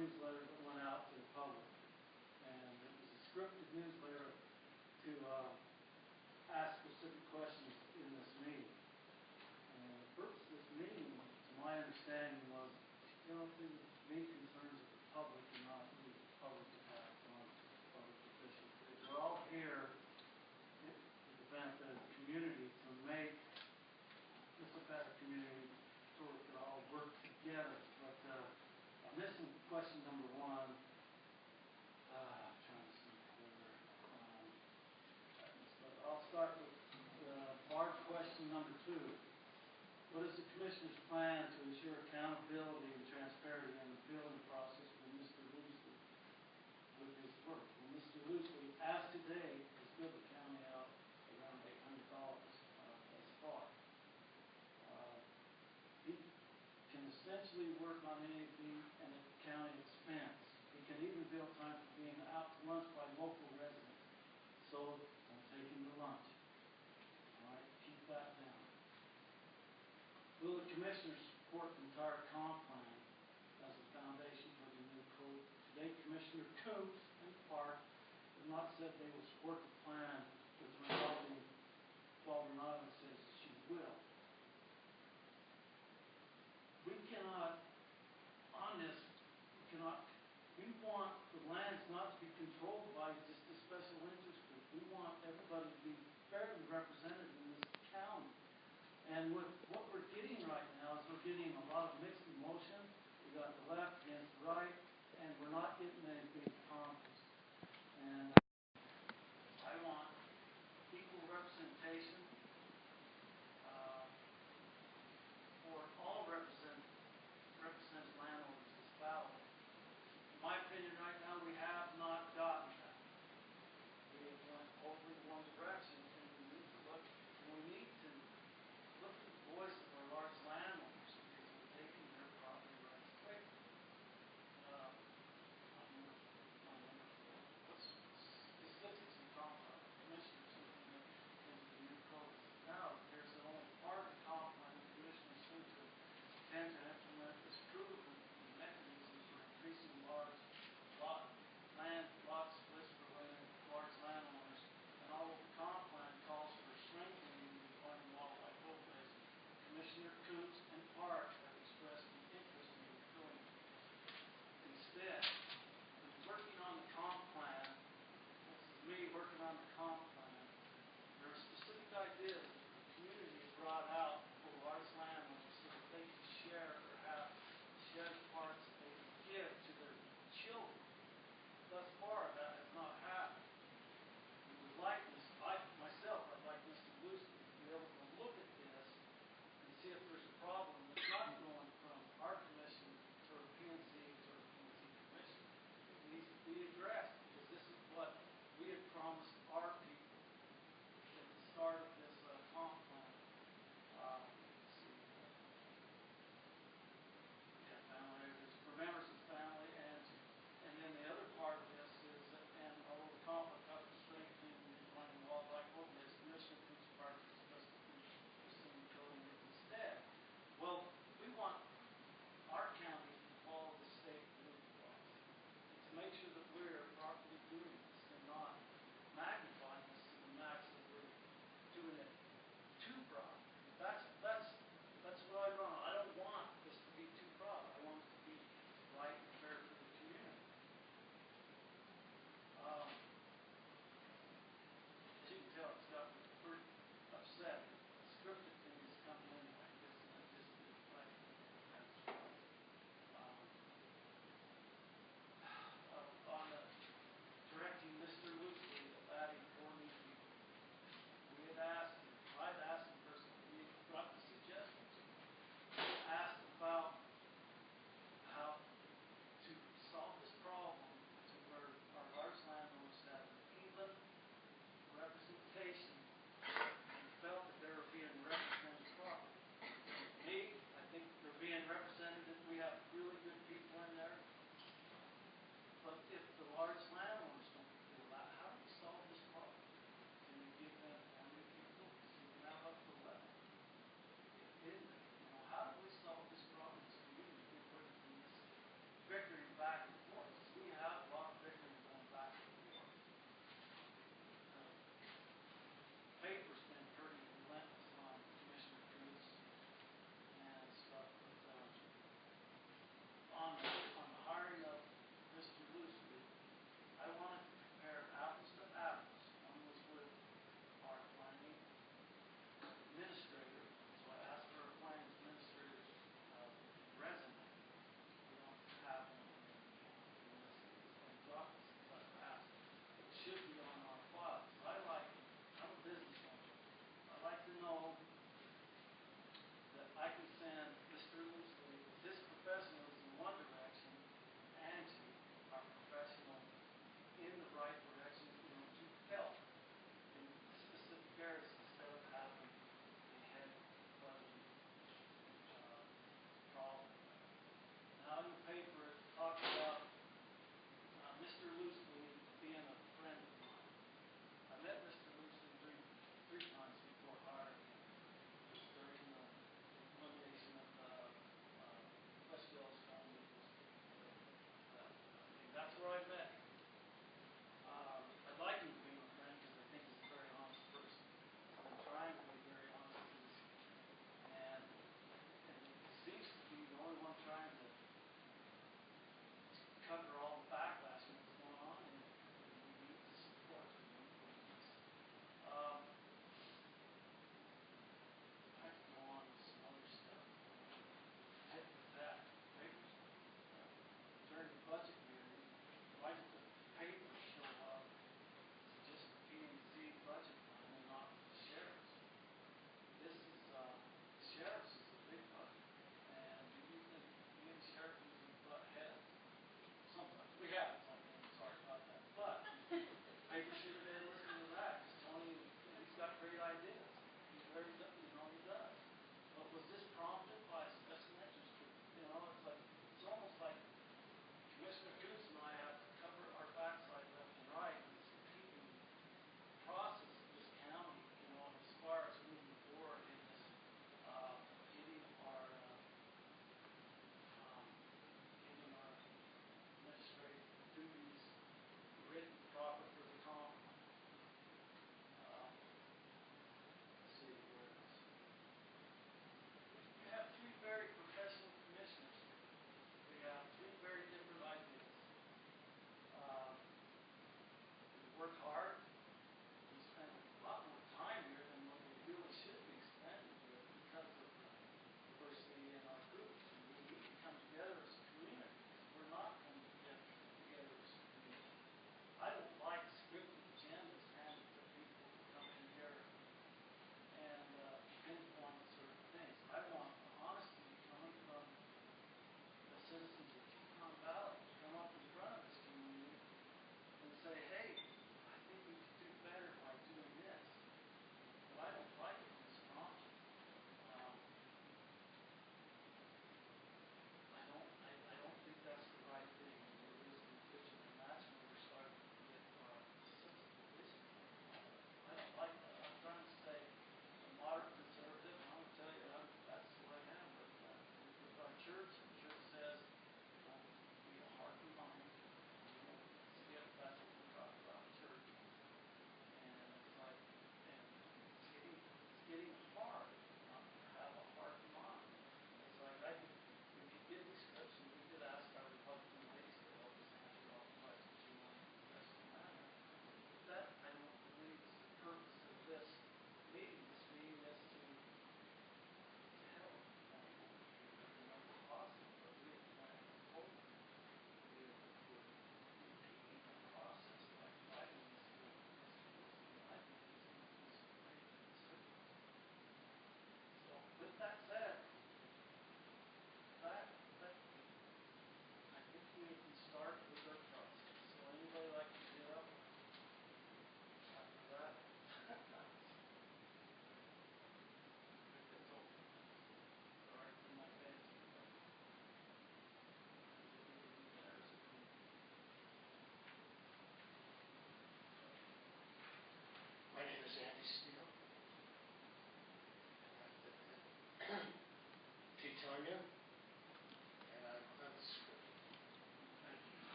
newsletter that went out to the public, and it was a scripted newsletter to ask specific questions in this meeting. And the purpose of this meeting, to my understanding, was to meet concerns of the public and not leave the public attack on public officials. We're all here to the benefit of the community to make this a better community so we can all work together. But I'm missing question number one. I'm trying to see where. I'll start with large question number two. What is the Commissioner's plan to ensure accountability and transparency in the billing process for Mr. Loosley with his work? Well, Mr. Loosley, as today, has billed the county out around $800 thus far. He can essentially work on anything and at the county expense. He can even bill time for being out to lunch by local residents. So I'm taking the lunch. All right, keep that down. Will the Commissioner support the entire comp plan as a foundation for the new code? Today, Commissioner Coombs and Park have not said they will support the plan with resolving Baldwin says she will. We cannot, on this, we want the lands not to be controlled by just a special interest group. We want everybody to be fairly represented in this county. And with what we're getting right now is we're getting a lot of mixed emotion. We got the left against the right, and we're not getting anything accomplished. And I want equal representation for all represented landowners as valid. In my opinion, right now, we have not gotten that. We have went over in one direction, and we need to look at the voice of our large landowners because we're taking their property rights away.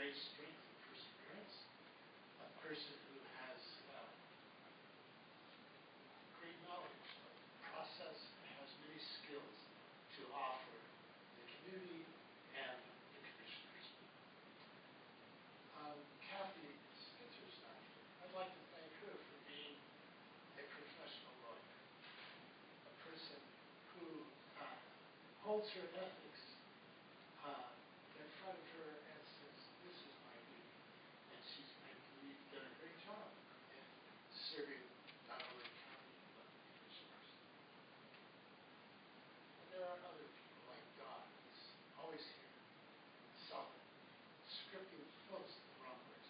great strength and perseverance, a person who has great knowledge of the process and has many skills to offer the community and the commissioners. Kathy Spitzer's not here. I'd like to thank her for being a professional lawyer, a person who holds her ethics in front of her and says, this is my duty. And she's, I believe, done a great job in serving not only the county, but the commissioners. And there are other people like Don, who's always here, solid, scripting flows the wrong way.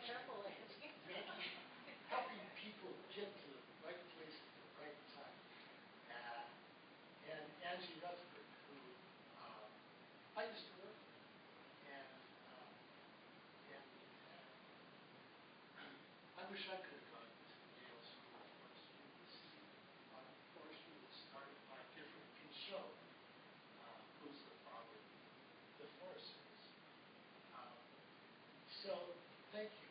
Careful, helping people get to the right place at the right time. And Angie Rutherford, who I used to work with, and I wish I could have gone to Yale School of Forestry to see forestry was started by different Pinchot, who's the father of the Forest Service. So thank you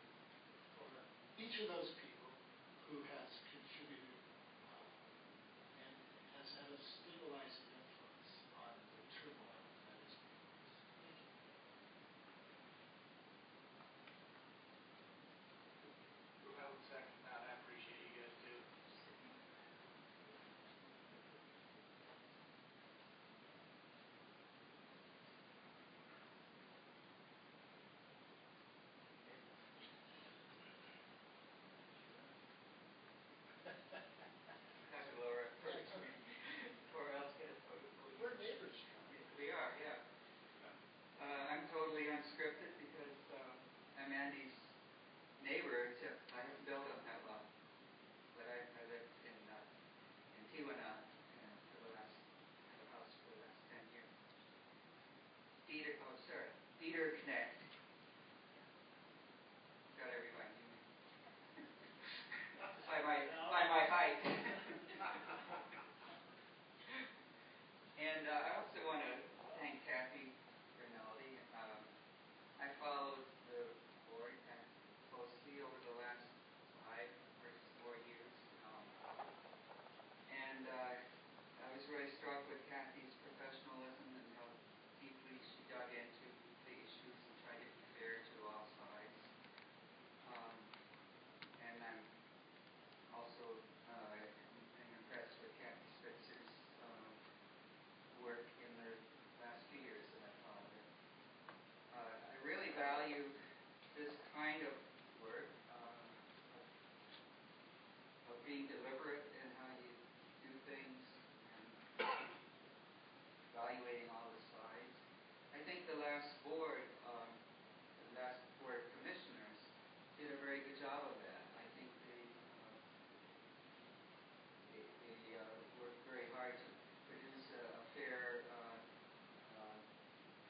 for each of those people who has contributed and has had a stabilizing influence on the turmoil that is before us. Thank you. I would second that. I appreciate you guys too. Happy Laura. Or else get it. We're neighbors. We are, yeah. I'm totally unscripted because I'm Andy's neighbor, except I haven't built on that lot. But I lived in Tijuana for the last, had a house for the last 10 years. Dieter Connect. Got everybody. by my height. And I also want to thank Kathy Rinaldi. I followed the board closely over the last 5 or 4 years. And I was really struck with Kathy's professionalism and how deeply she dug into the issues and tried to be fair to all sides. And I'm also impressed with Kathy Spitzer's work in the last few years that I've followed her. I really value this kind of work, of being deliberate in how you do things and evaluating all the sides. I think the last board of commissioners did a very good job of that. I think they worked very hard to produce a fair,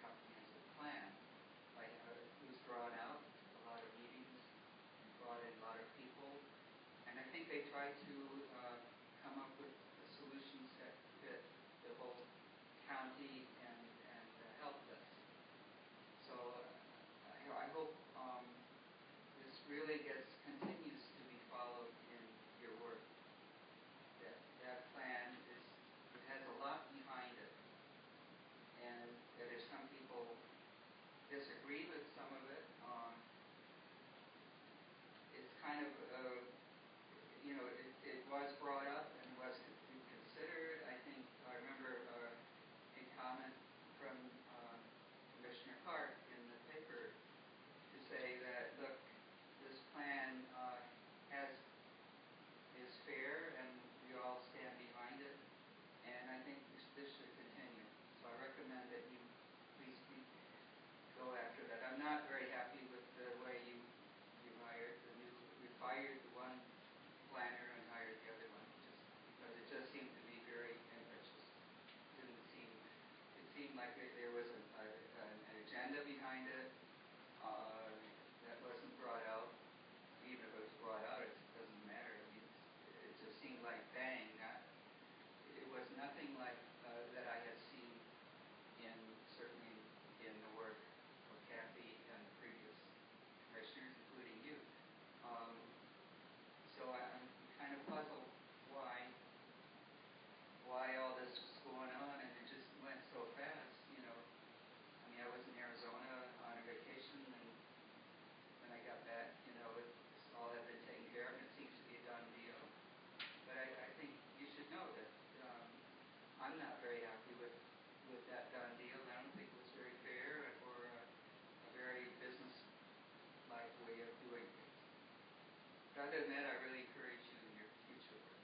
comprehensive plan. It was drawn out, a lot of meetings, and brought in a lot of people. And I think they tried to come up with solutions that fit the whole county and helped us. So I hope this really continues to be followed in your work. That plan has a lot behind it, and there's some people disagree with some of it. It's kind of it was other than that, I really encourage you in your future work.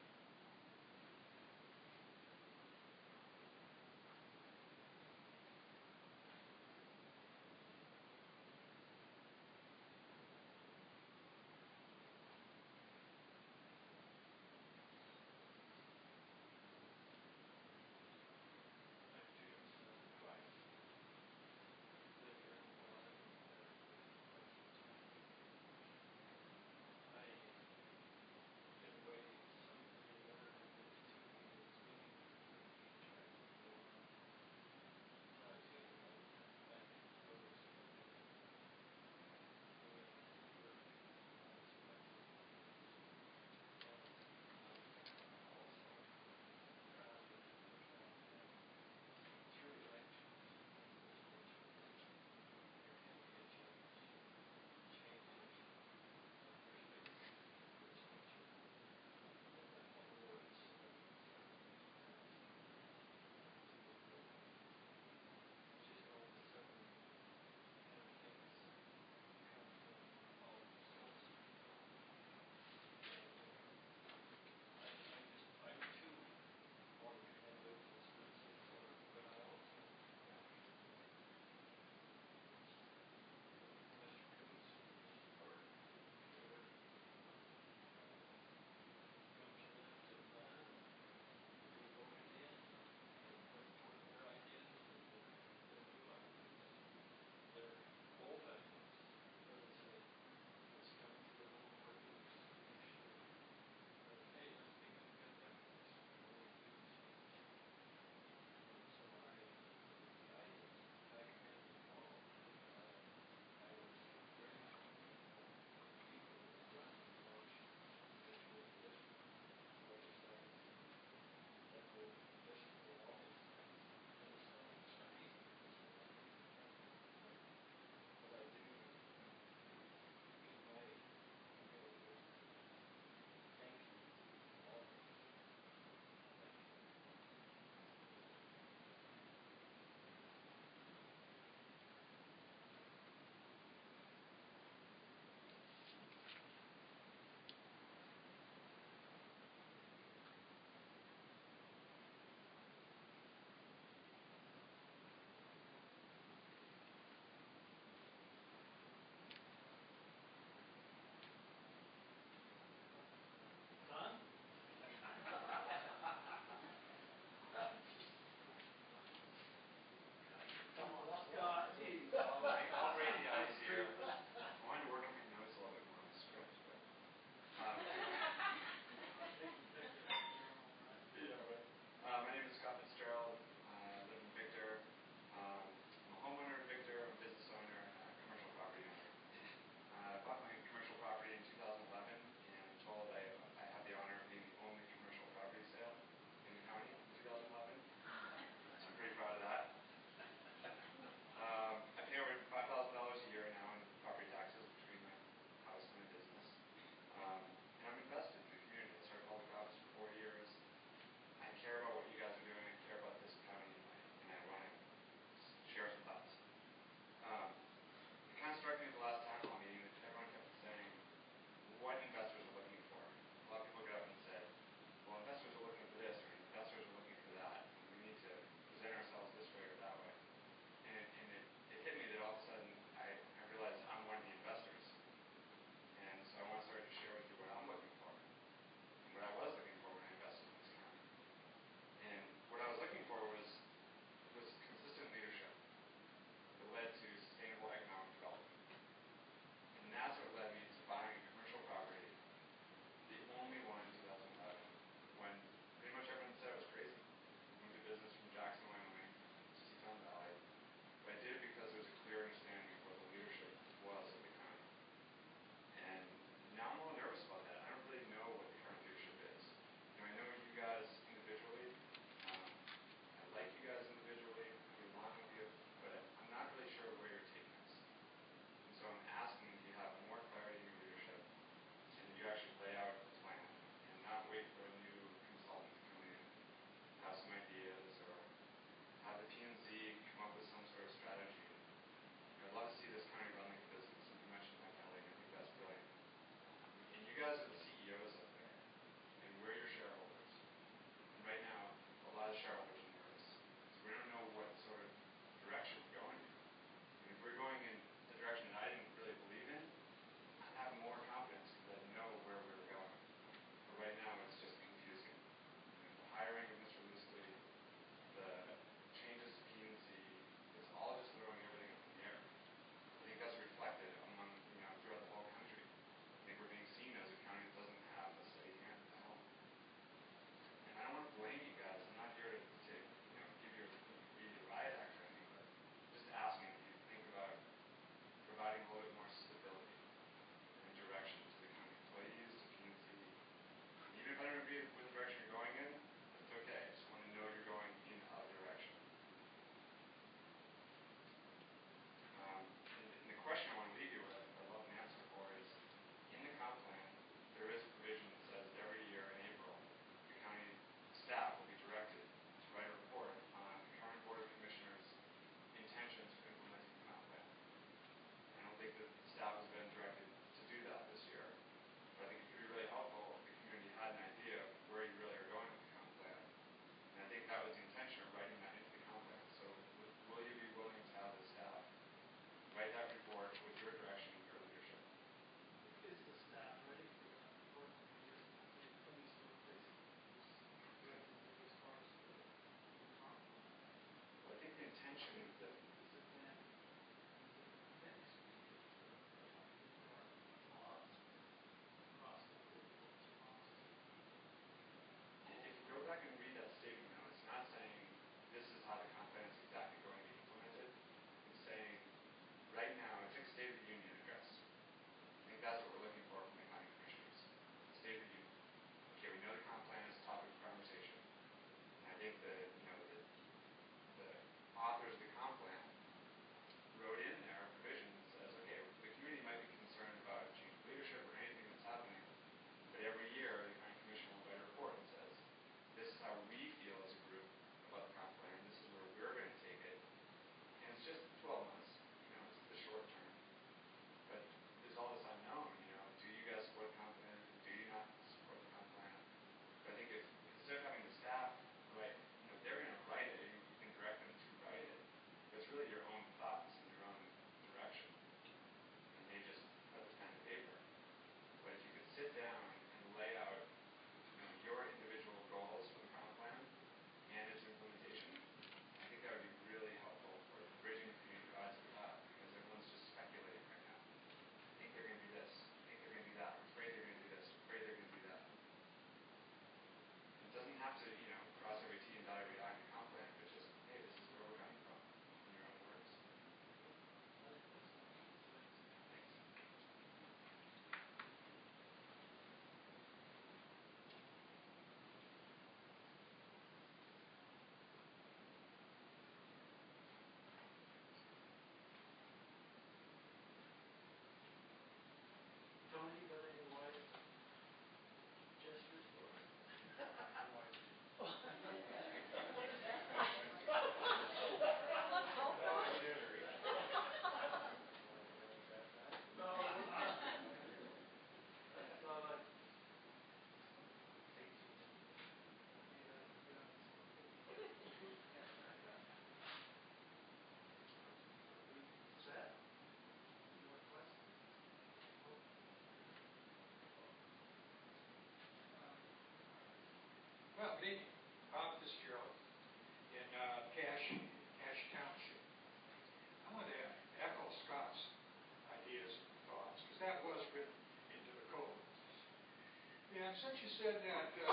since you said that the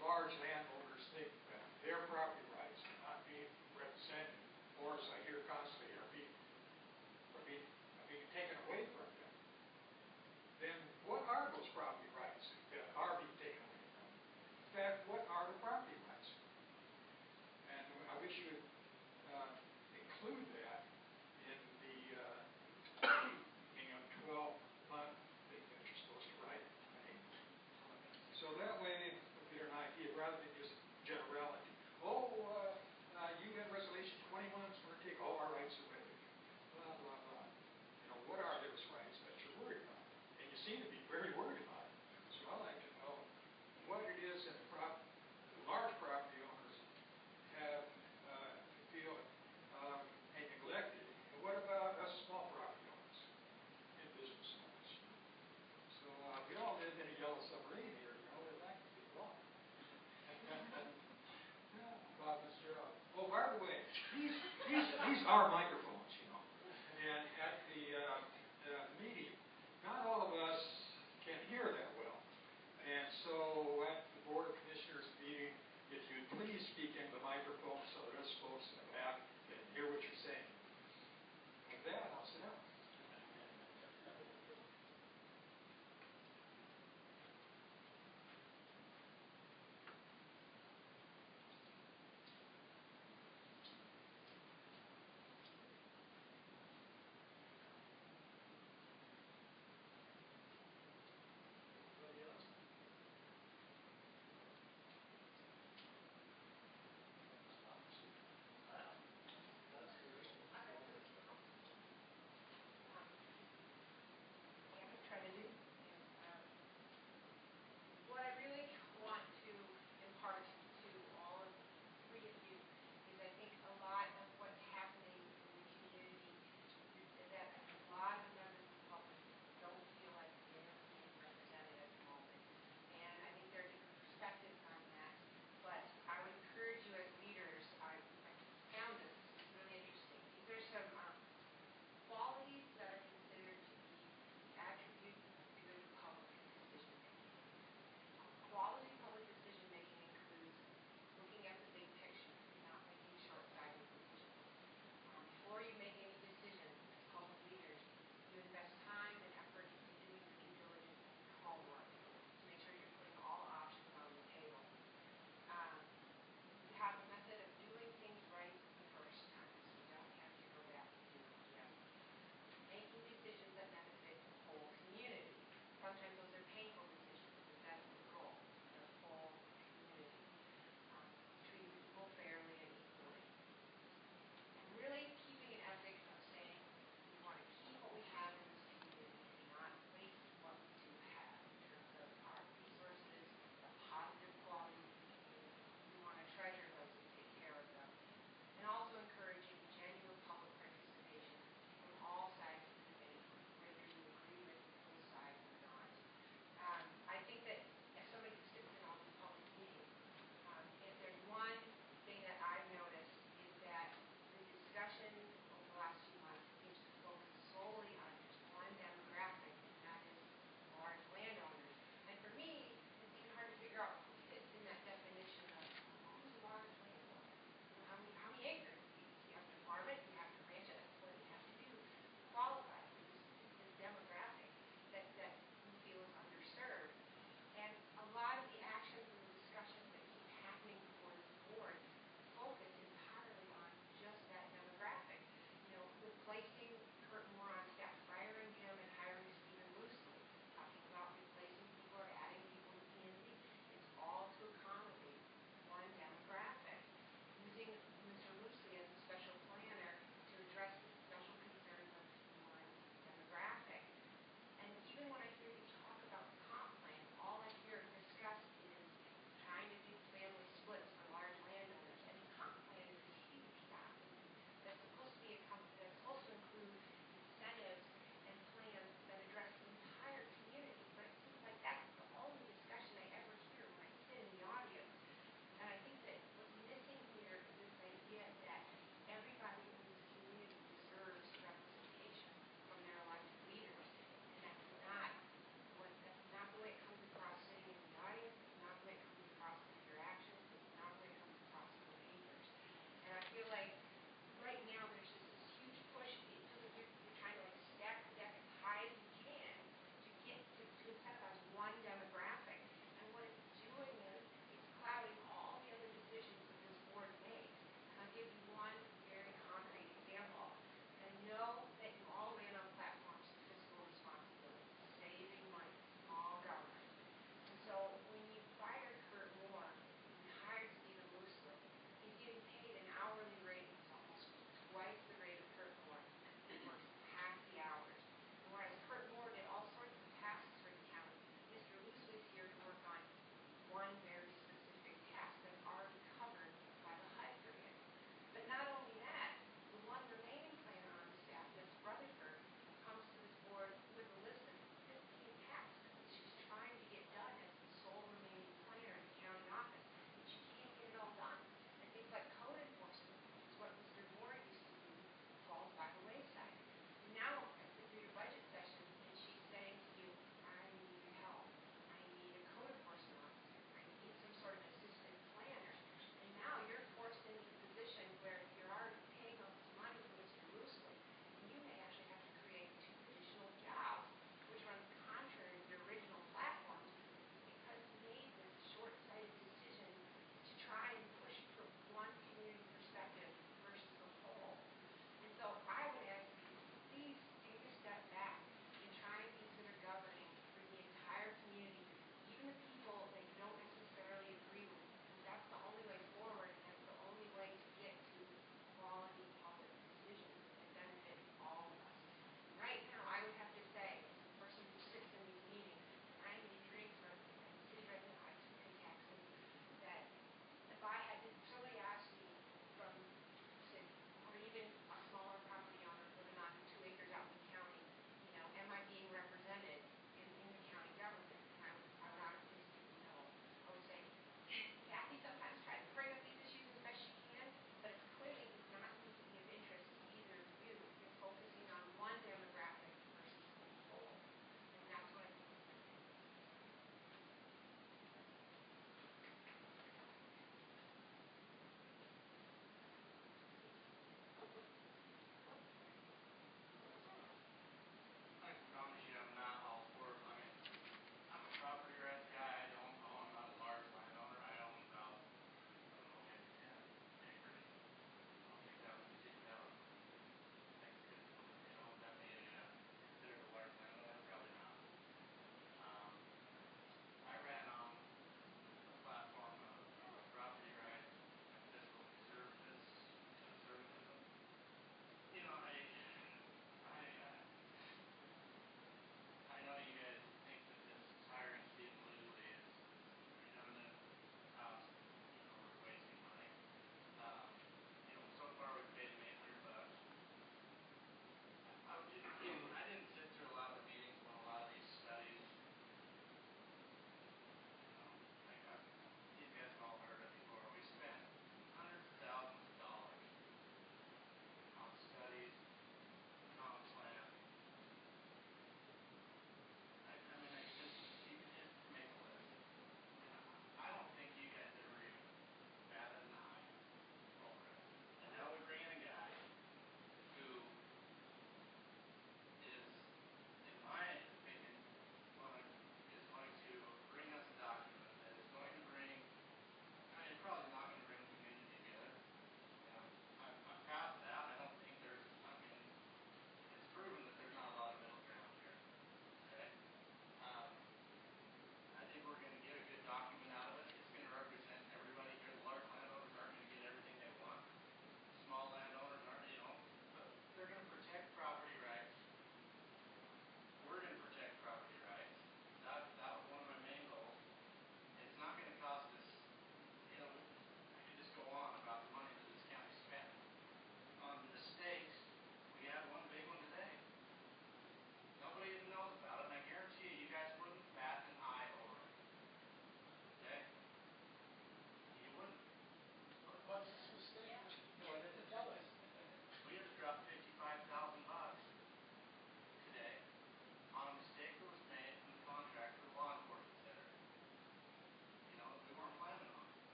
large landowners think that their property rights are not being represented, or as I hear constantly, are being taken away from them, then what are those property rights that are being taken away from them? In fact, what are the property rights? And I wish you would include that in the 12-month thing that you're supposed to write. Right? So that way,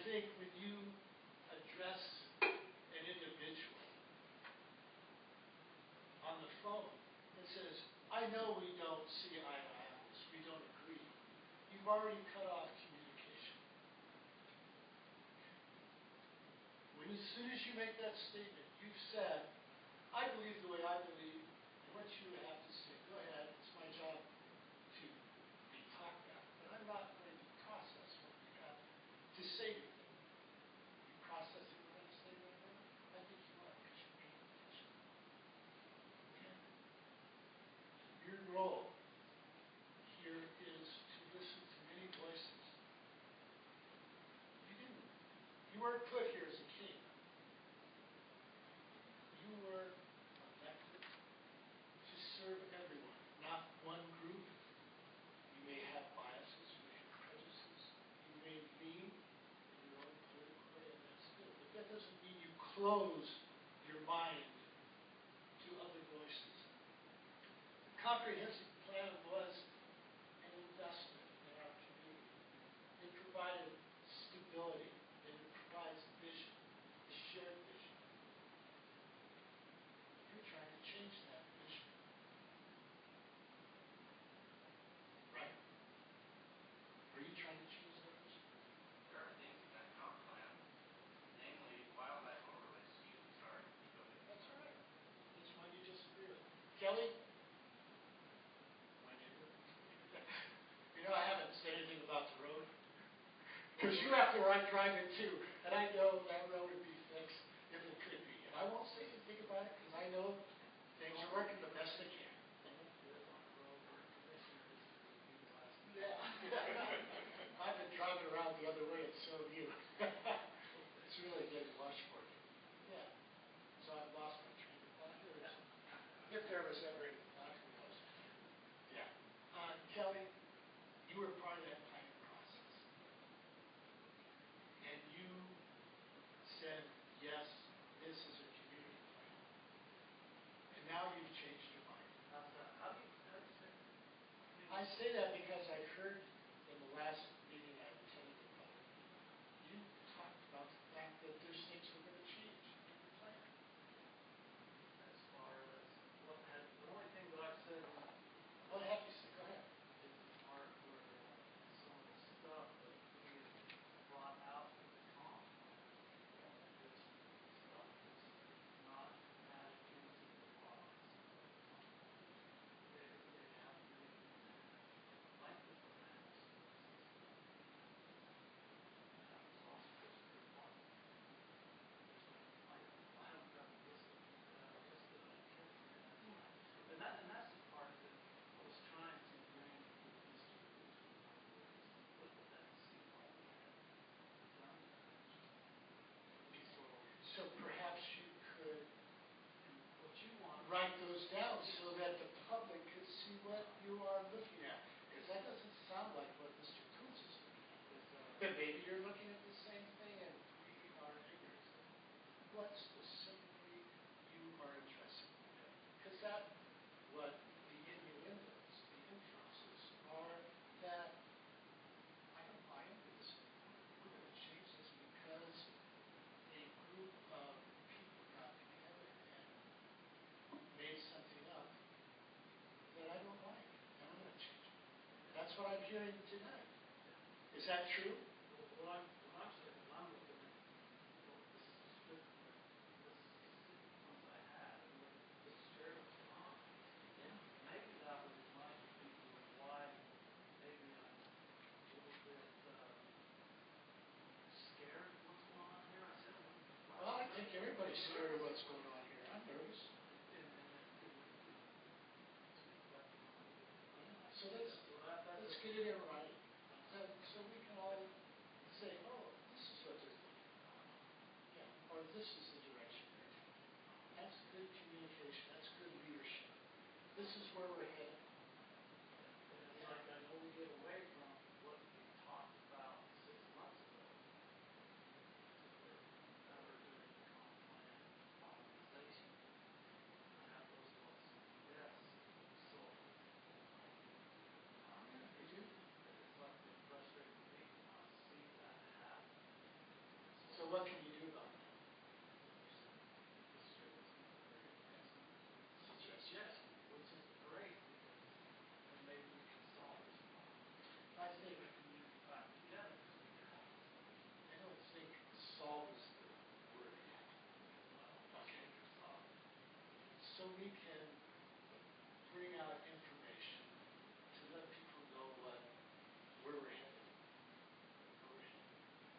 think when you address an individual on the phone and says, I know we don't see eye to eye on this, we don't agree, you've already cut off communication. When as soon as you make that statement, you've said, I believe the way I believe, and what you have to say, go ahead, it's my job to be talked at, but I'm not going to process what you have to say to me. You processing what I'm saying right now? I think you are, because you're paying attention. Okay? Your role here is to listen to many voices. You weren't put here as a king. You were elected to serve everyone, not one group. You may have biases, you may have prejudices, you may lean in your own political way, and that's good. But that doesn't mean you close your mind to other voices. The comprehensive plan was an investment in our community. It provided stability, and it provides vision, a shared vision. You're trying to change that vision. Right? Are you trying to change that vision? There are things in that comp plan, namely wildlife overlay scheme. Sorry, go ahead. That's all right. It's one you disagree with. Kelly? My neighbor? You know, I haven't said anything about the road. Because you have to drive it too. And I know that road would be fixed if it could be. And I won't say anything about it because I know things are working the best they can. Yeah. I've been driving around the other way and so have you. It's really getting much for you. Yeah. So I've lost my train of thought here. If there was ever any thought, who knows? Yeah. Kelly, you were part of that planning process. And you said, yes, this is a community plan. And now you've changed your mind. How's that? How do you say that? I say that because I've heard in the last meeting I attended in public, you talked about the fact that there's things we're going to change in the plan. As far as what had, the only thing that I've said is What have you said? Go ahead. the part where some of the stuff that we had brought out of the comp plan is stuff that's not added into the laws of the comp plan. They have to be in there, like the bananas, for instance. And that was also just a good point. I haven't got the list of things that I listed, I kept it, and that's fine. And that's the part that I was trying to bring with Mr. Cooper's on board, is to look at that and see why we hadn't done that. So perhaps you could What you want. write those down so that the public could see what you are looking at. Because that doesn't sound like what Mr. Coons is looking at. But maybe you're looking at the same thing and we are ignorant of what specifically you are addressing. Because that, what the innuendos, the inferences are that I don't buy into this anymore. We're going to change this because a group of people got together and made something up that I don't like, and I'm going to change it. That's what I'm hearing tonight. Is that true? What I'm saying is I'm looking at the specific ones I had and what the chair was on. And maybe that would remind people of why maybe I'm a little bit scared of what's going on here. I said, Well, I think everybody's scared of what's going on here. I'm nervous. So let's get it in writing. So we can all say, oh, this is what they're thinking. Yeah. Or this is the direction they're taking. That's good communication. That's good leadership. This is where we're headed. It's like I know we get away from what we talked about 6 months ago. Now we're doing the comp plan optimization. I have those votes. Yes, so. You do? It's like it frustrates me to not see that happen. we can bring out information to let people know where we're headed.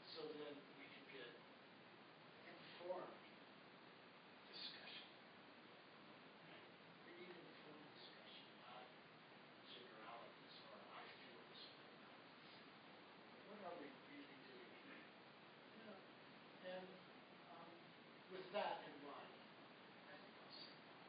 So then we can get informed discussion. Right? We need informed discussion, not generalities or I feel this way about it. What are we really doing here? You know, and with that in mind, I think I'll say that.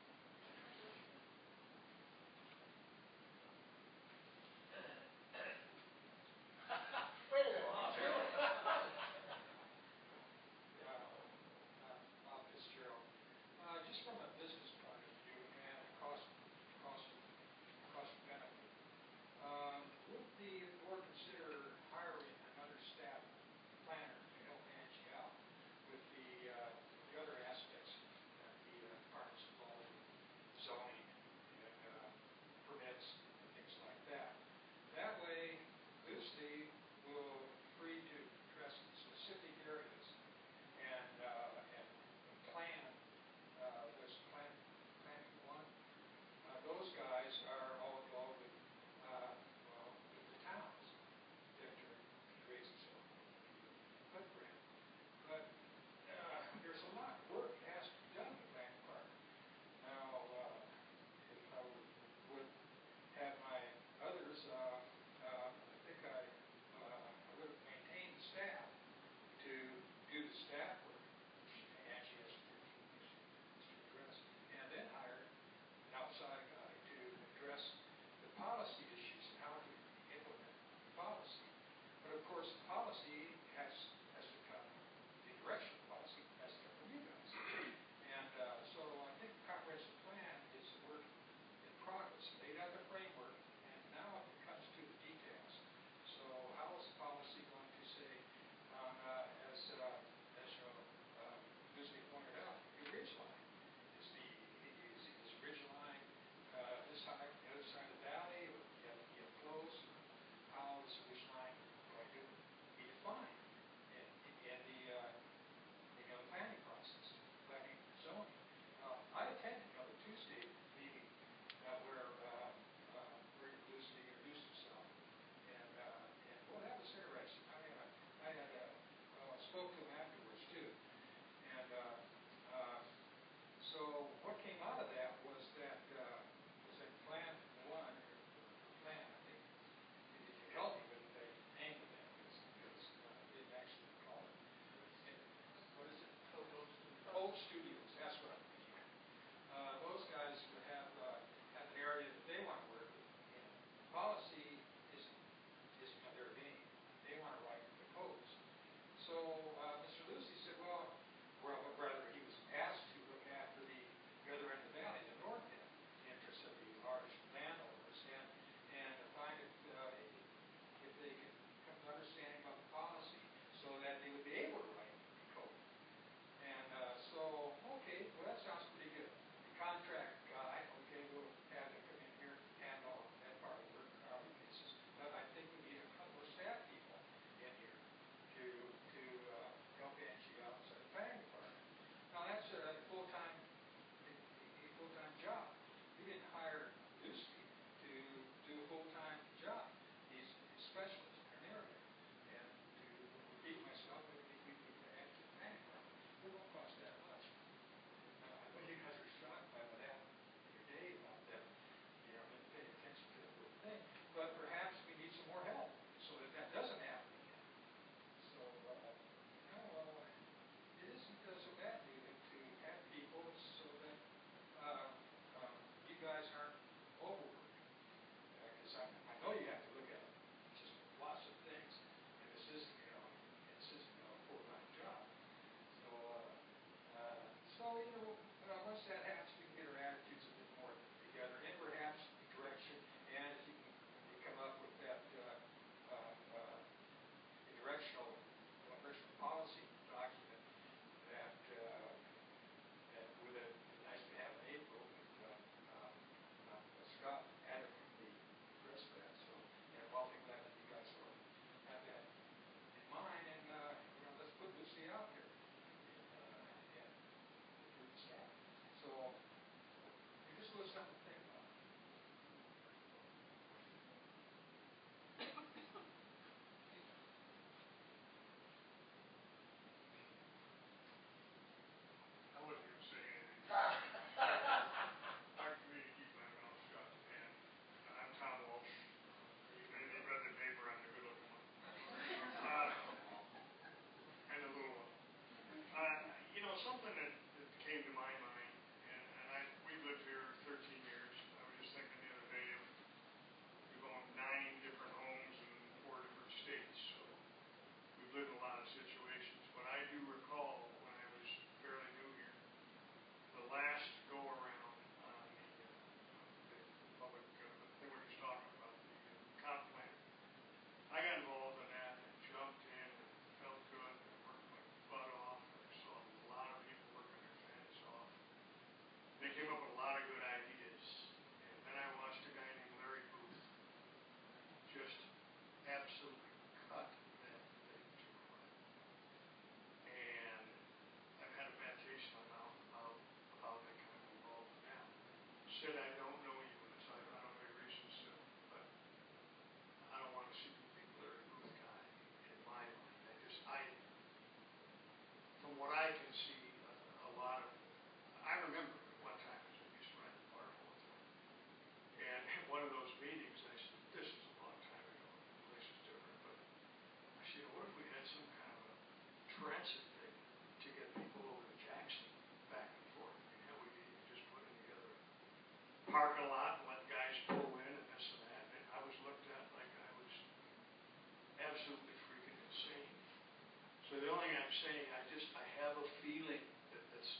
only thing I'm saying, I have a feeling that it's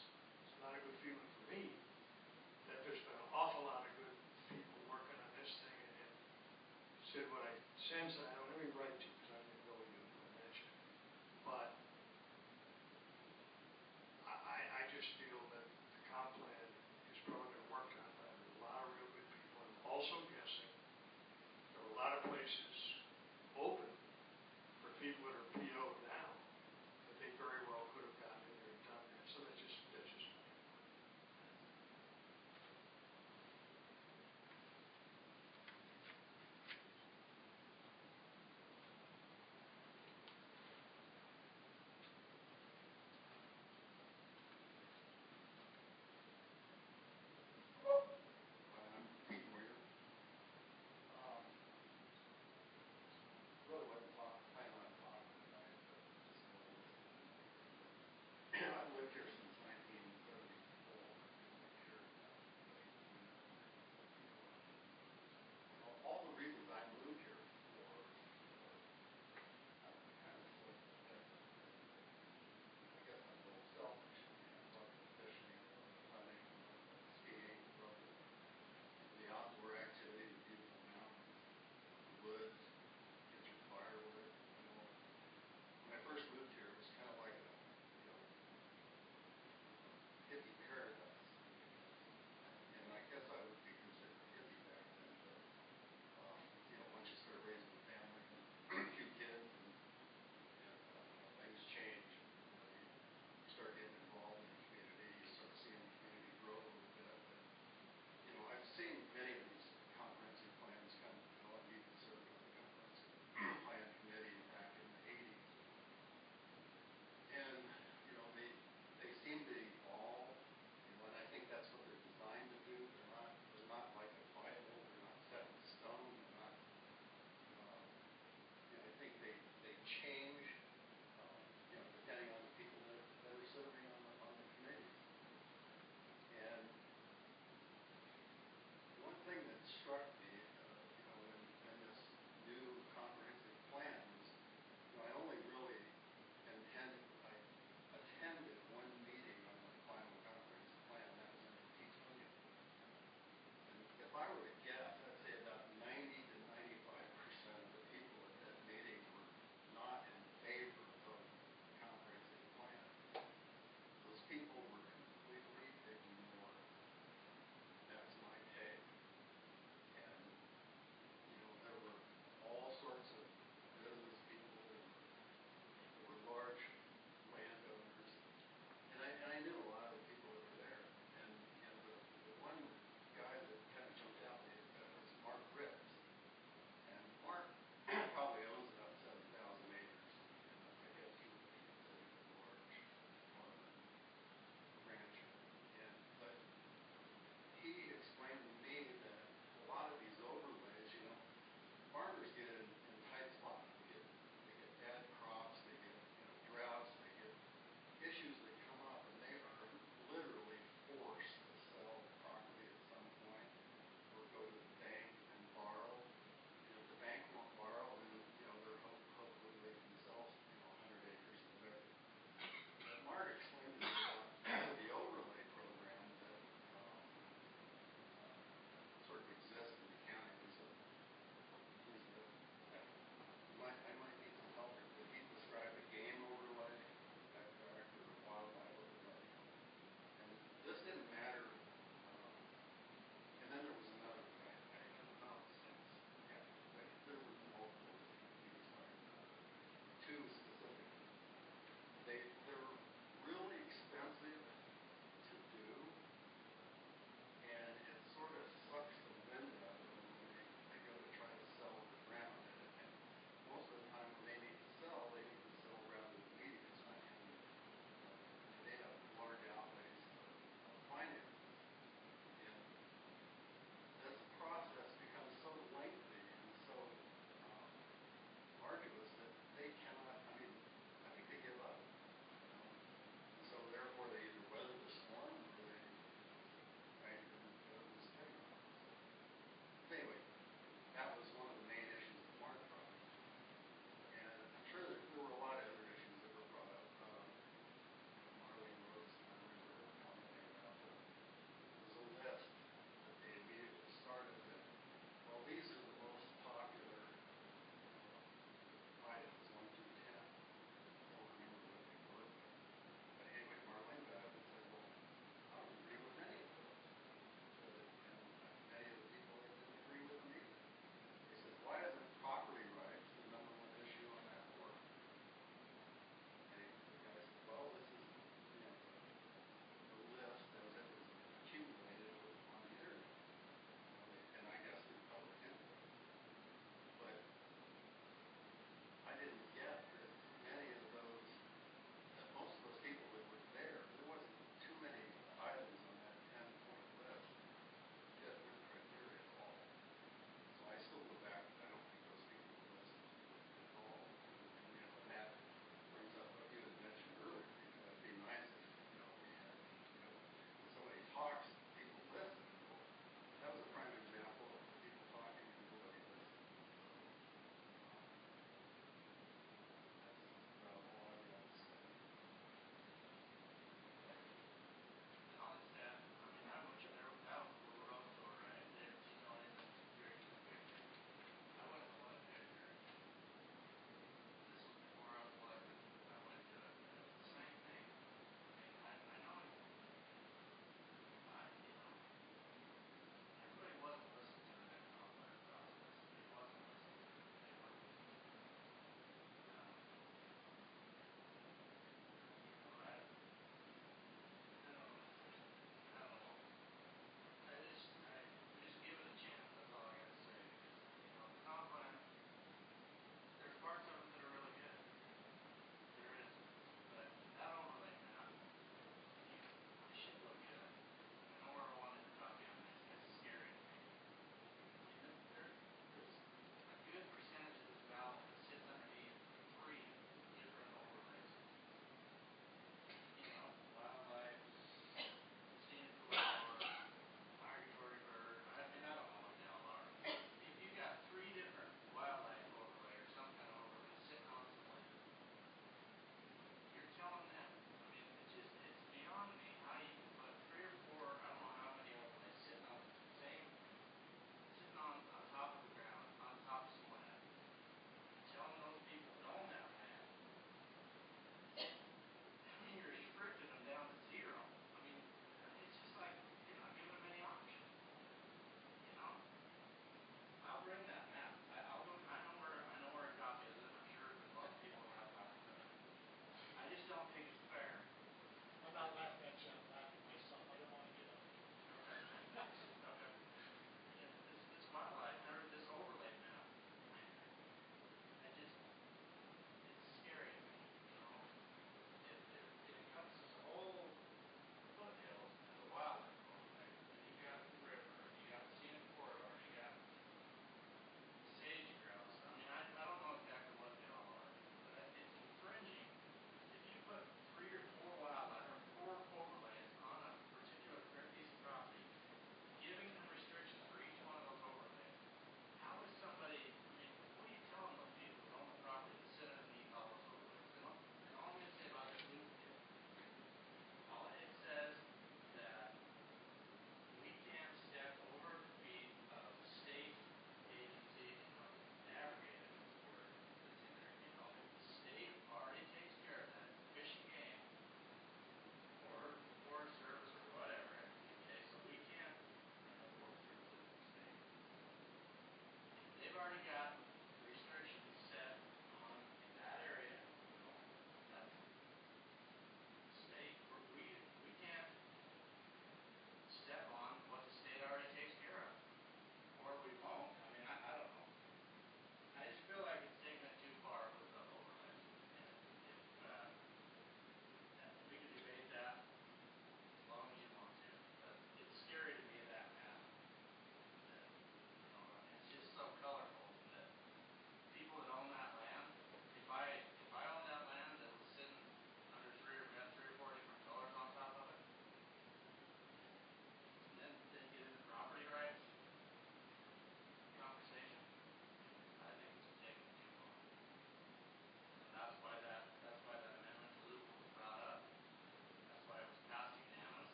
not a good feeling for me, that there's been an awful lot of good people working on this thing, and said what I sense, I don't have any right to, because I don't even know you mentioned, but I just feel that the comp plan is probably going to work on by a lot of real good people. I'm also guessing there are a lot of places open for people that are PO'd now, that they very well could have gotten in there and done that. So that's just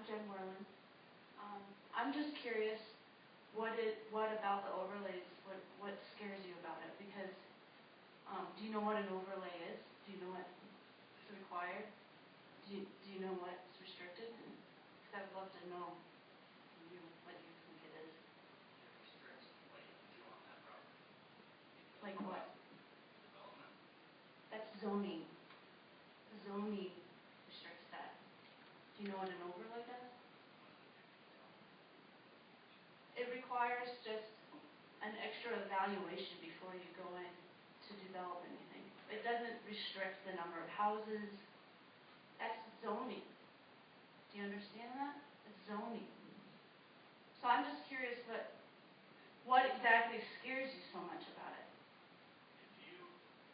I'm Jen Moreland. I'm just curious, what about the overlays, what scares you about it? Because, do you know what an overlay is? Do you know what is required? Do you know what's restricted? Because I would love to know from you what you think it is. It restricts what you can do on that property. Like what? Development. That's zoning. Zoning restricts that. Do you know what an overlay does? What does it entail? It requires just an extra evaluation before you go in to develop anything. It doesn't restrict the number of houses. That's zoning. Do you understand that? It's zoning. So I'm just curious what exactly scares you so much about it? If you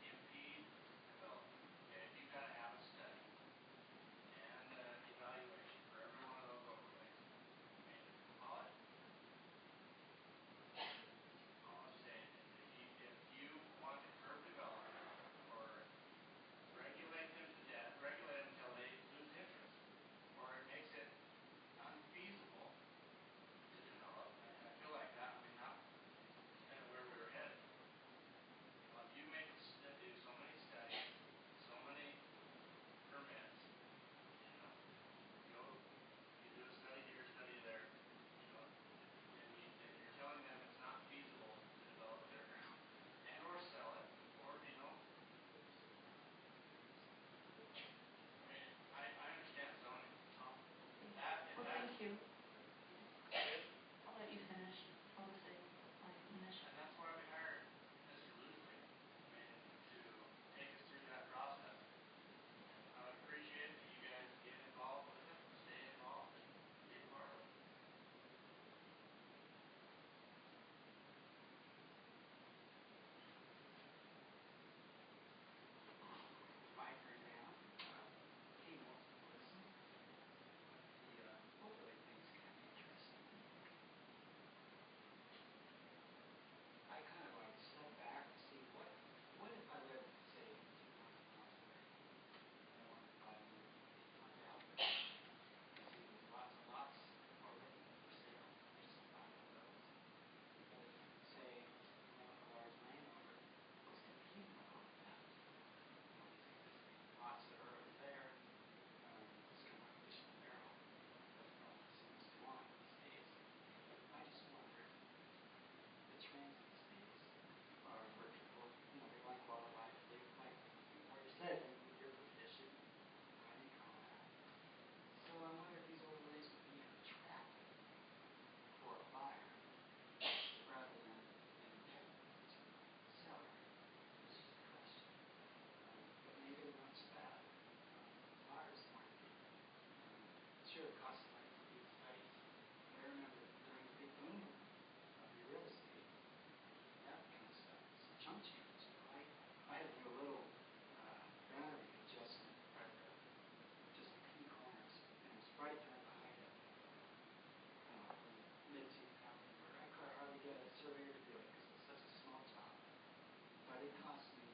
impede development, okay, if you've got to have a study and evaluation for every one of those overlays, okay, all I'm saying is if you want to curb development or regulate them to death, regulate them until they lose interest, or it makes it unfeasible to develop, I feel like that is kind of where we were headed. You know, if you make them do so many studies, so many permits, you know, you do a study here, study there, you know, and you're telling them it's not feasible to develop their ground and or sell it, or, you know, I mean, I understand zoning. Well, thank you. Good. I'll let you finish. I'll just say, I'll let you finish. And that's why we hired Mr. Loosely, I mean, to take us through that process. And I would appreciate that you guys get involved with it, stay involved, and be a part of it. My turn now. Hey, listen, the overlay thing's kind of interesting. I kind of like step back and see what if I live, say, in 2,000 miles away, and I want to buy a new 800 outlet. I see there's lots of lots already for sale. I just want to buy one of those. But if, say, a large landowner was competing with all of that, these existing lots that are already there, it's kind of like fish in a barrel. Everyone seems to want these days. I just wonder if the transit space are where people, they want to qualify, they like, where you said, your position, high income, all that. So I wonder if these overlays would be attractive for a buyer rather than an impediment to the seller. It's just a question. But maybe they're not so bad from the buyer's point of view. Sure, it costs money to do studies, but I remember during the big boom of the real estate, that kind of stuff was chump change. I had to do a little boundary adjustment right there, just a few corners, and it was right there at the height of the mid-2000, where I could hardly get a surveyor to do it because it was such a small job. But it cost me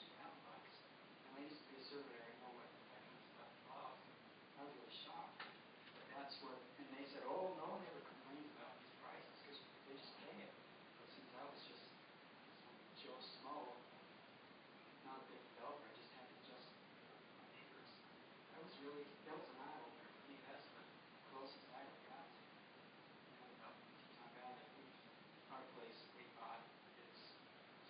$2,000. And I used to be a surveyor. I know what that kind of stuff involves. I was really shocked. But that's where, and they said, oh, no one ever complains about these prices because they just pay it. But since I was just some Joe Smo, not a big developer, I just had to adjust my neighbors. That was an eye-opener for me. That's the closest I ever got to up in Tetonvalley. Our place we bought is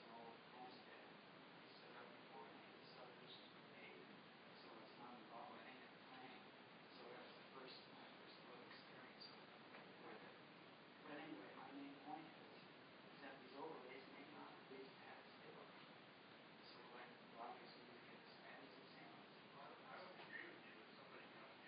an old homestead. We set it up before any of the subdivisions were made, so it's not involved with any of the planning. So that was my first little experience with it. But anyway, my main point is that these overlays may not lead to that still. So as long as we get the strategies in. Well, I would agree with you if somebody comes to you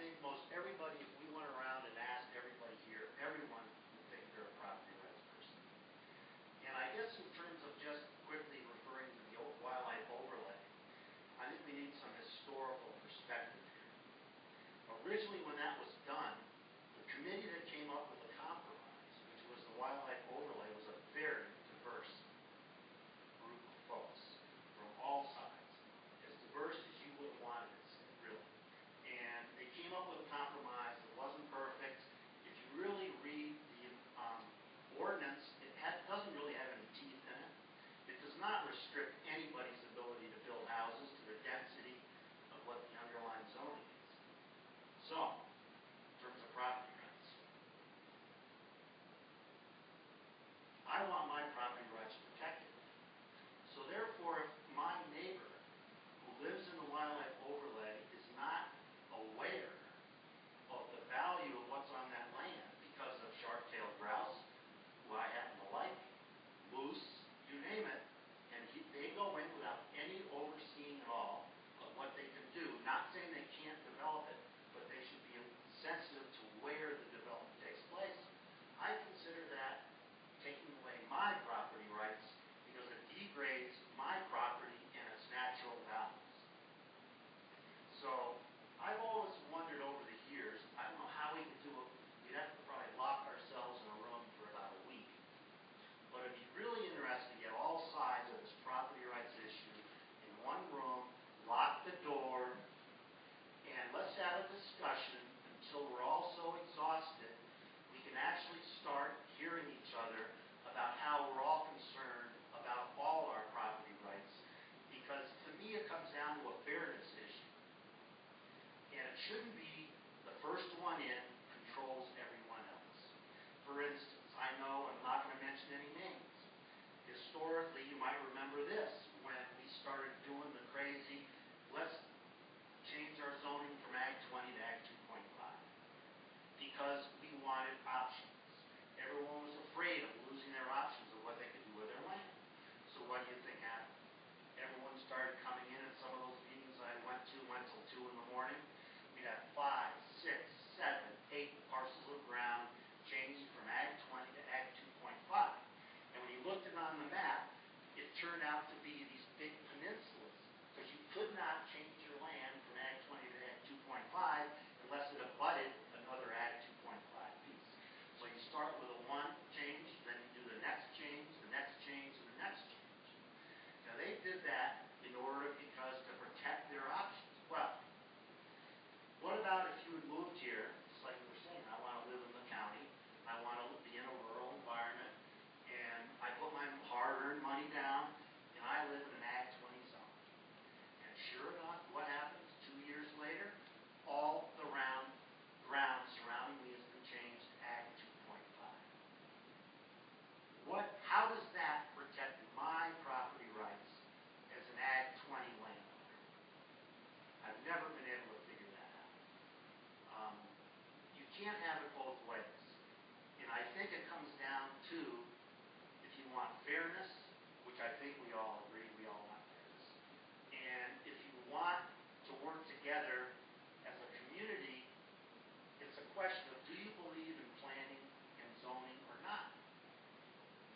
think most everybody, if we went around and asked everybody here, everyone would think they're a property rights person. And I guess in terms of just quickly referring to the wildlife overlay, I think we need some historical perspective here. Originally, when that was done, the committee that came up with the compromise, which was the wildlife overlay, was a very diverse group of folks from all sides, as diverse as you would have wanted it, really. And they came up with a compromise that wasn't perfect. If you really read the ordinance, doesn't really have any teeth in it. It does not restrict anybody's ability to build houses to the density of what the underlying zoning is. So, in terms of property rights, I want my property rights protected. So therefore, if my neighbor who lives in the wildlife overlay is not aware of the value of what's on that land because of sharp-tailed grouse, who I happen to like, moose, you name it, and they go in without any overseeing at all of what they can do, not saying they can't develop it, but they should be sensitive to where the development takes place. I consider that taking away my property rights because it degrades my property and its natural values. So I've always wondered over the years, I don't know how we could do it. We'd have to probably lock ourselves in a room for about a week. But it'd be really interesting to get all sides of this property rights issue in one room, lock the door, and let's have a discussion until we're all so exhausted we can actually start hearing each other about how we're all concerned about all our property rights. Because to me it comes down to a fairness issue. And it shouldn't be the first one in controls everyone else. For instance, I know I'm not going to mention any names. Historically, you might remember this, when we started doing the crazy, let's change our zoning from Ag 20 to Ag 2.5. Because we wanted options. Everyone was afraid of losing their options of what they could do with their land. So what do you think happened? Everyone started coming in, and some of those meetings I went till 2 in the morning. We'd have 5, 6, 7, 8 parcels of ground changed from Ag 20 to Ag 2.5. And when you looked at it on the map, it turned out to be these big peninsulas, because you could not change your land from Ag 20 to Ag 2.5 unless it abutted another Ag 2.5 piece. So you start with a one change, then you do the next change, the next change, and the next change. Now they did that in order to protect their options. Well, what about if you had moved here, just like we were saying, I want to live in the county, I want to be in a rural environment, and I put my hard-earned money down, and I live in an Ag 20 zone. And sure enough, what happens 2 years later? All the ground surrounding me has been changed to Ag 2.5. How does that protect my property rights as an Ag 20 landowner? I've never been able to figure that out. You can't have it both ways. And I think it comes down to, if you want fairness, which I think we all agree, we all want fairness, and if you want to work together as a community, it's a question of, do you believe in planning and zoning or not?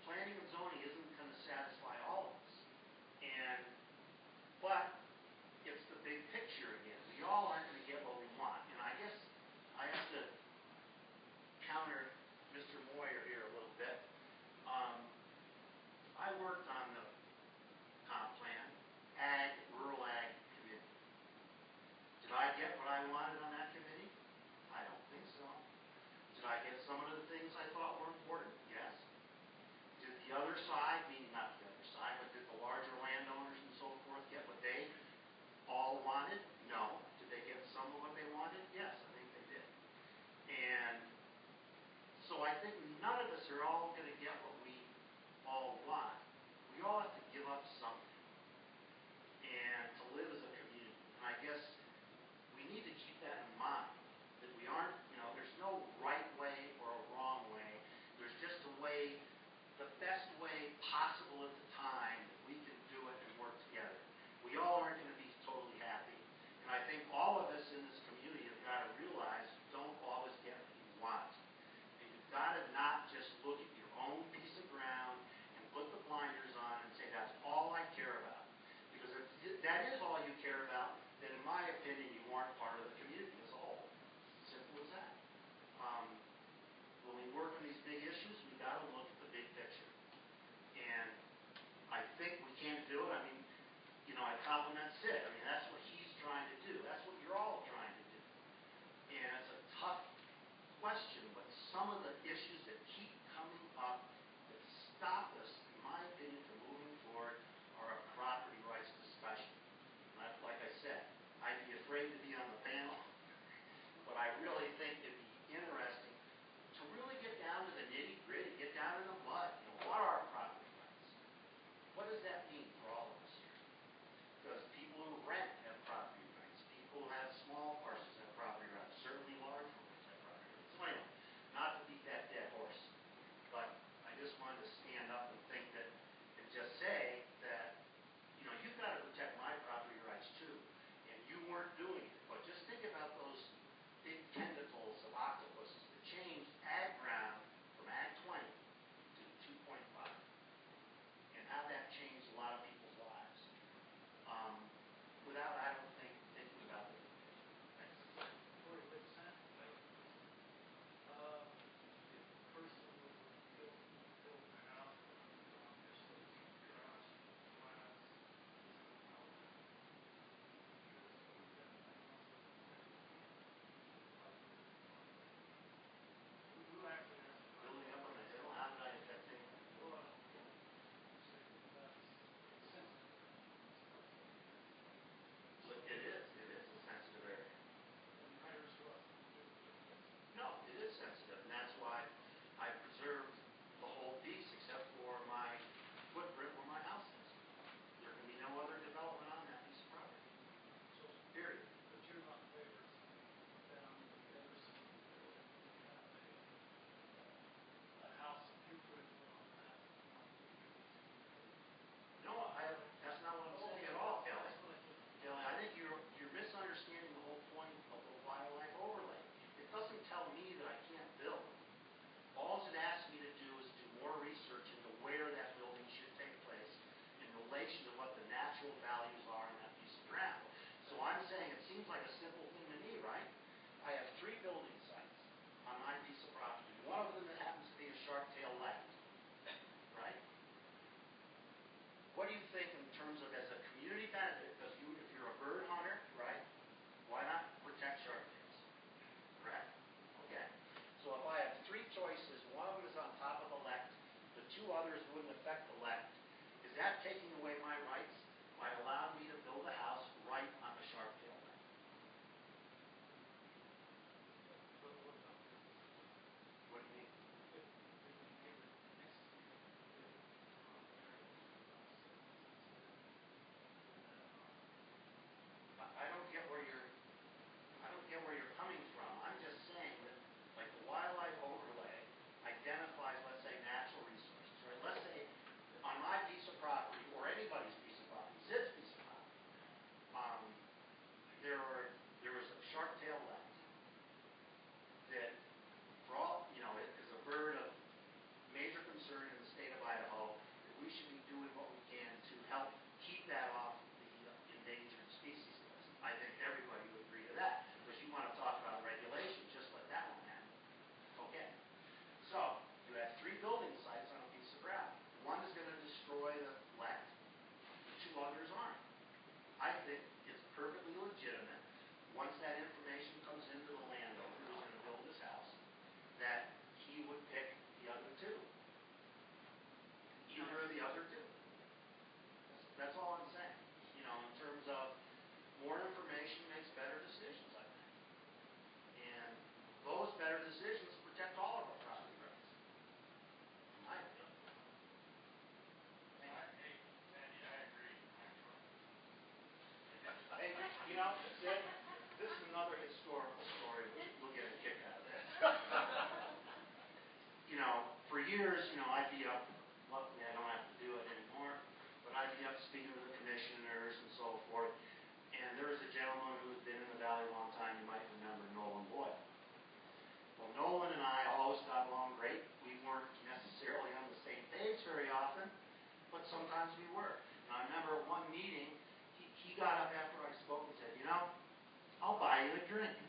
Planning and zoning isn't going to satisfy all of us. But it's the big picture again. We all aren't going to get what we want. And I guess I have to counter Mr. Moyer here a little bit. I worked on the comp plan, rural ag committee. Did I get what I wanted on that committee? I don't think so. Did I get some of the things I thought were important? Yes. Did the other side, meaning not the other side, but did the larger landowners and so forth get what they all wanted? No. Did they get some of what they wanted? Yes, I think they did. And so I think none of us are all going to get what we all want. We all have to give up something and to live as a community. And I guess we need to keep that in mind, that we aren't, there's no right way or a wrong way. There's just a way, the best way possible at the time that we can do it and work together. We all aren't going to be totally happy. And I think all of us in this community have got got to realize you don't always get what you want. And you've got to not just look at your own piece of ground and put the blinders on and say, that's all I care about. Because if that is all you care about, then in my opinion, you aren't part of the community as a whole. Simple as that. When we work on these big issues, we got to look at the big picture. And I think we can't do it. I mean, you know, I compliment Sid. I mean, that's what he's trying to do. That's what you're all trying to do. And it's a tough question, but some of the issues that keep coming up that stop us, in my opinion, from moving forward are a property rights discussion. Like I said, I'd be afraid to be on the panel, but I really think it'd be interesting to really get down to the nitty-gritty, get down in the mud. You know, what are property rights? What does that mean for all of us here? Because people who rent have property rights. People who have small parcels have property rights. Certainly large ones have property rights. So anyway, not to beat that dead horse, but I just wanted to stand up and think that, and just say that, you know, you've got to protect my property rights too, and you weren't doing it. But just think about those big tentacles of octopuses that changed ag ground from ag 20 to 2.5, and how that changed a lot of people's lives. Without, I don't think, thinking about the big picture. Thanks. Corey, what's that? If a person was built a house, just a garage, glass, some house, who's that house was protected? Who actually has the Building up on the hill, how did I affect anything? Well, that's sensitive. But it is a sensitive area. And matters to us. No, it is sensitive, and that's why I preserved the whole piece except for my footprint where my house is. There can be no other development on that piece of property. So, Period. but you're not in favor that on the other side of the building, you have a house that you could put on that, not be No, that's not what I'm saying at all, Kelly. That's what I think. Kelly, I think you're misunderstanding the whole point of the wildlife overlay. It doesn't tell me that I can't build. All it asks me to do is do more research into where that building should take place in relation to what the natural values are in that piece of ground. So I'm saying it seems like a simple thing to me, right? I have 3 building sites on my piece of property. One of them that happens to be a shark-tail left, right? What do you think in terms of as a community benefit? Because if you're a bird hunter, right, why not protect shark-tails? Correct? Okay. So if I have 3 choices, one of them is on top of the lect, the 2 others wouldn't affect the lect, is that taking away my rights by allowing me to build a house right on the shark-tail lect? But what about this? What do you mean? If the neighbor next to you did on their house, I don't get where you're coming from. I'm just saying that, like the wildlife overlay identifies, let's say, natural resources, right? Let's say on my piece of property or anybody's piece of property, Zid's piece of property, there was a shark-tail left that, for all you know, it is a bird of major concern in the state of Idaho. That we should be doing what we can to help keep that off the endangered species list. I think everybody would agree to that. Because you want to talk about regulation, just let that one happen. Okay. So, you have 3 building sites on a piece of ground. One is going to destroy the lect, the 2 others aren't. I think it's perfectly legitimate, once that information comes into the landowner who's going to build his house, that he would pick the other 2. Either of the other 2. That's all I'm saying. You know, in terms of more information makes better decisions, I think. And those better decisions protect all of our property rights. In my opinion. Hey, Sandy, I agree, actually. Hey, you know, Sid, this is another historical story, which we'll get a kick out of this. You know, for years, you know, I'd be up, luckily I don't have to do it anymore, but I'd be up speaking to the commissioners and so forth. And there was a gentleman who had been in the valley a long time, you might remember, Noel sometimes we were. And I remember at one meeting, he got up after I spoke and said, you know, I'll buy you a drink.